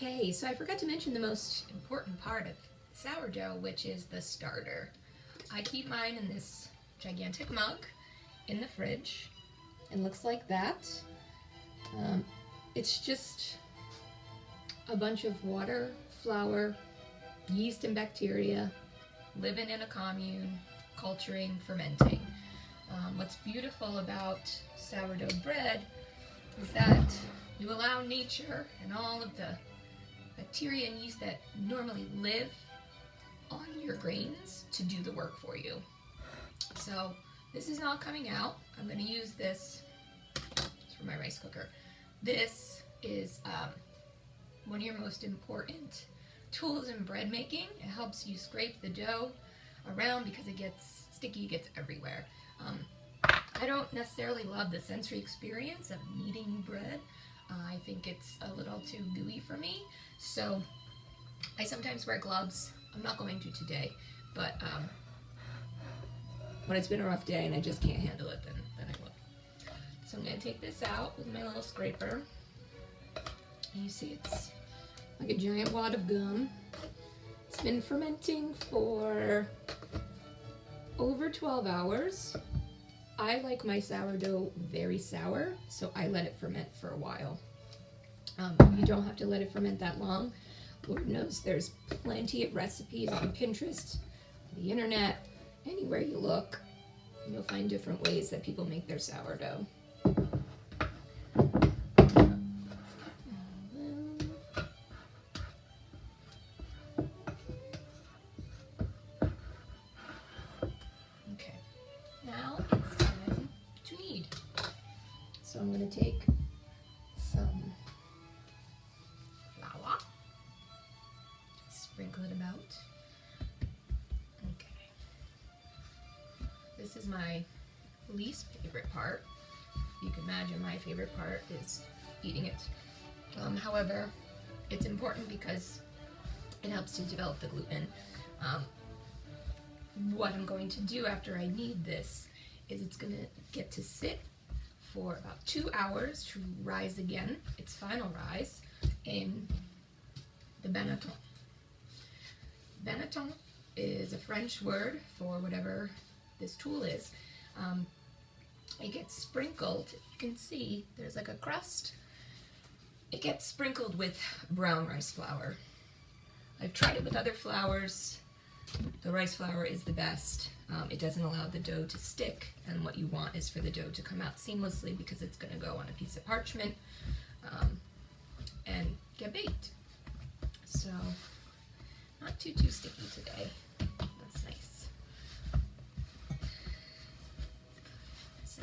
Okay, so I forgot to mention the most important part of sourdough, which is the starter. I keep mine in this gigantic mug in the fridge. It looks like that. It's just a bunch of water, flour, yeast and bacteria living in a commune, culturing, fermenting. What's beautiful about sourdough bread is that you allow nature and all of the bacteria and yeast that normally live on your grains to do the work for you. So this is not coming out. I'm going to use this for my rice cooker. This is one of your most important tools in bread making. It helps you scrape the dough around because it gets sticky, it gets everywhere. I don't necessarily love the sensory experience of kneading bread. I think it's a little too gooey for me, so I sometimes wear gloves. I'm not going to today, but when it's been a rough day and I just can't handle it, then I will. So I'm going to take this out with my little scraper. And you see it's like a giant wad of gum. It's been fermenting for over 12 hours. I like my sourdough very sour, so I let it ferment for a while. You don't have to let it ferment that long. Lord knows there's plenty of recipes on Pinterest, the internet, anywhere you look, you'll find different ways that people make their sourdough. Okay, now it's time to knead. So I'm going to take some flour, sprinkle it about. Okay. This is my least favorite part. You can imagine my favorite part is eating it. However, it's important because it helps to develop the gluten. What I'm going to do after I knead this is it's going to get to sit for about 2 hours to rise again, its final rise, in the banetton. Banetton is a French word for whatever this tool is. It gets sprinkled, you can see there's like a crust. It gets sprinkled with brown rice flour. I've tried it with other flours. The rice flour is the best. It doesn't allow the dough to stick, and what you want is for the dough to come out seamlessly because it's going to go on a piece of parchment and get baked. So, not too sticky today. That's nice. So,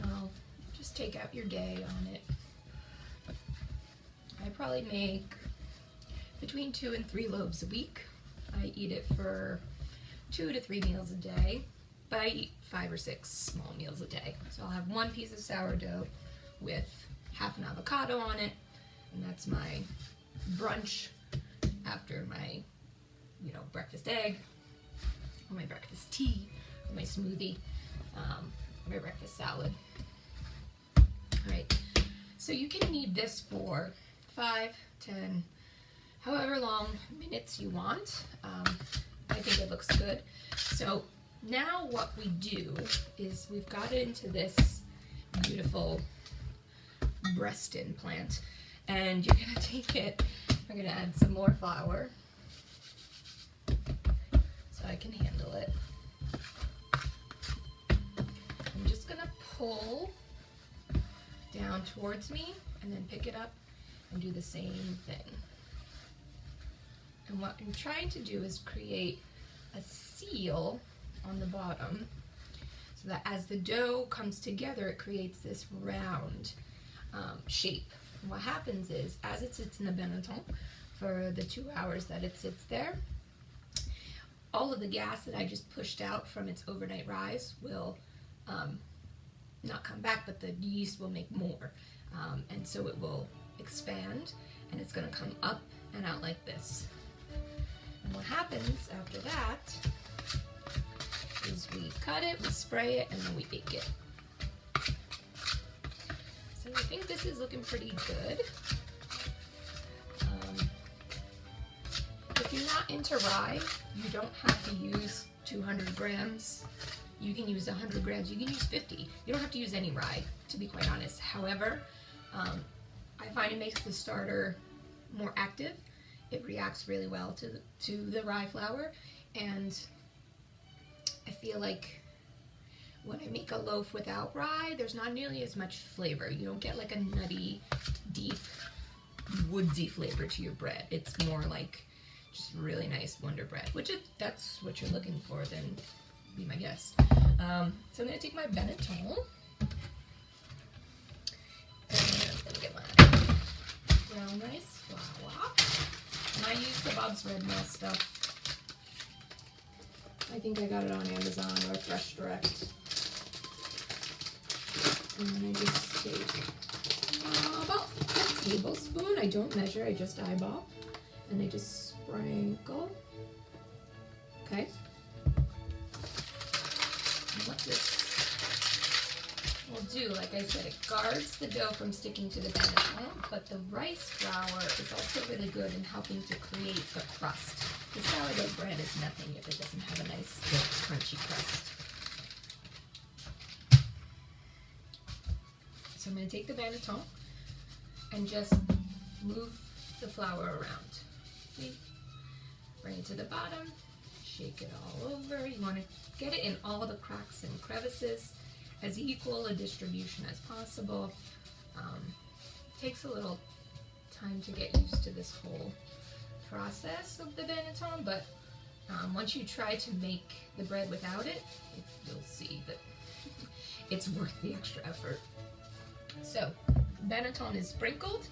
just take out your day on it. I probably make between 2 and 3 loaves a week. I eat it for 2 to 3 meals a day, but I eat 5 or 6 small meals a day. So I'll have 1 piece of sourdough with half an avocado on it, and that's my brunch after my, breakfast egg, or my breakfast tea, or my smoothie, or my breakfast salad. All right, so you can knead this for 5, 10, however long minutes you want. I think it looks good. So now what we do is we've got it into this beautiful breast-in plant, and you're gonna take it, we're gonna add some more flour so I can handle it. I'm just gonna pull down towards me and then pick it up and do the same thing. And what I'm trying to do is create a seal on the bottom so that as the dough comes together, it creates this round shape. And what happens is, as it sits in the banetton for the 2 hours that it sits there, all of the gas that I just pushed out from its overnight rise will not come back, but the yeast will make more. And so it will expand, and it's going to come up and out like this. And what happens after that is we cut it, we spray it, and then we bake it. So I think this is looking pretty good. not into rye, you don't have to use 200 grams. You can use 100 grams, you can use 50. You don't have to use any rye, to be quite honest. However, I find it makes the starter more active. It reacts really well to the rye flour, and I feel like when I make a loaf without rye, there's not nearly as much flavor. You don't get like a nutty, deep, woodsy flavor to your bread. It's more like just really nice Wonder Bread, which that's what you're looking for, then be my guest. So I'm gonna take my banetton and I'm gonna get my brown rice flour, and I use the Bob's Red Mill stuff. I think I got it on Amazon or Fresh Direct. And then I just take about a tablespoon. I don't measure, I just eyeball. And I just sprinkle. Okay. And what this will do, like I said, it guards the dough from sticking to the banetton, but the rice flour is also really good in helping to create the crust. The sourdough bread is nothing if it doesn't have a nice, thick, crunchy crust. So I'm going to take the banetton and just move the flour around. See? Bring it to the bottom, shake it all over. You want to get it in all the cracks and crevices, as equal a distribution as possible. Takes a little time to get used to this whole process of the banetton, but once you try to make the bread without it, you'll see that it's worth the extra effort. So, banetton is sprinkled.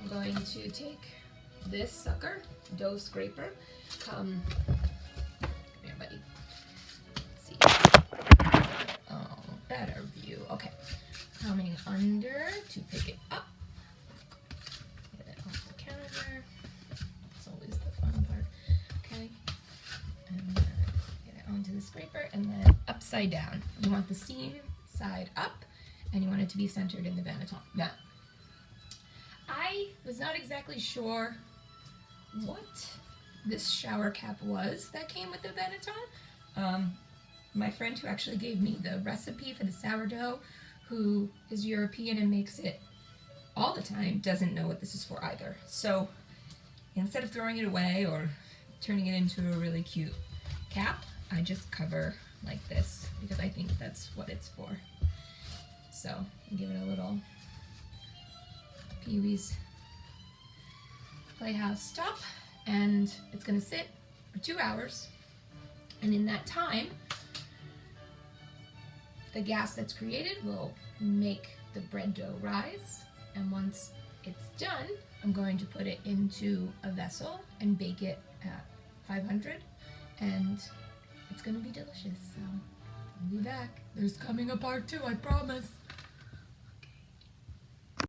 I'm going to take this sucker, dough scraper. Come here, buddy. Let's see. Oh, better view. Okay. Coming under to pick it up. Get it off the counter. It's always the fun part. Okay. And then get it onto the scraper, and then upside down. You want the seam side up, and you want it to be centered in the banetton. Now, I was not exactly sure what this shower cap was that came with the banetton. My friend who actually gave me the recipe for the sourdough, who is European and makes it all the time, doesn't know what this is for either. So instead of throwing it away or turning it into a really cute cap, I just cover like this because I think that's what it's for. So give it a little Pee-wee's Playhouse top, and it's gonna sit for 2 hours, and in that time the gas that's created will make the bread dough rise, and once it's done, I'm going to put it into a vessel and bake it at 500, and it's gonna be delicious. So I'll be back. There's coming a part 2, I promise.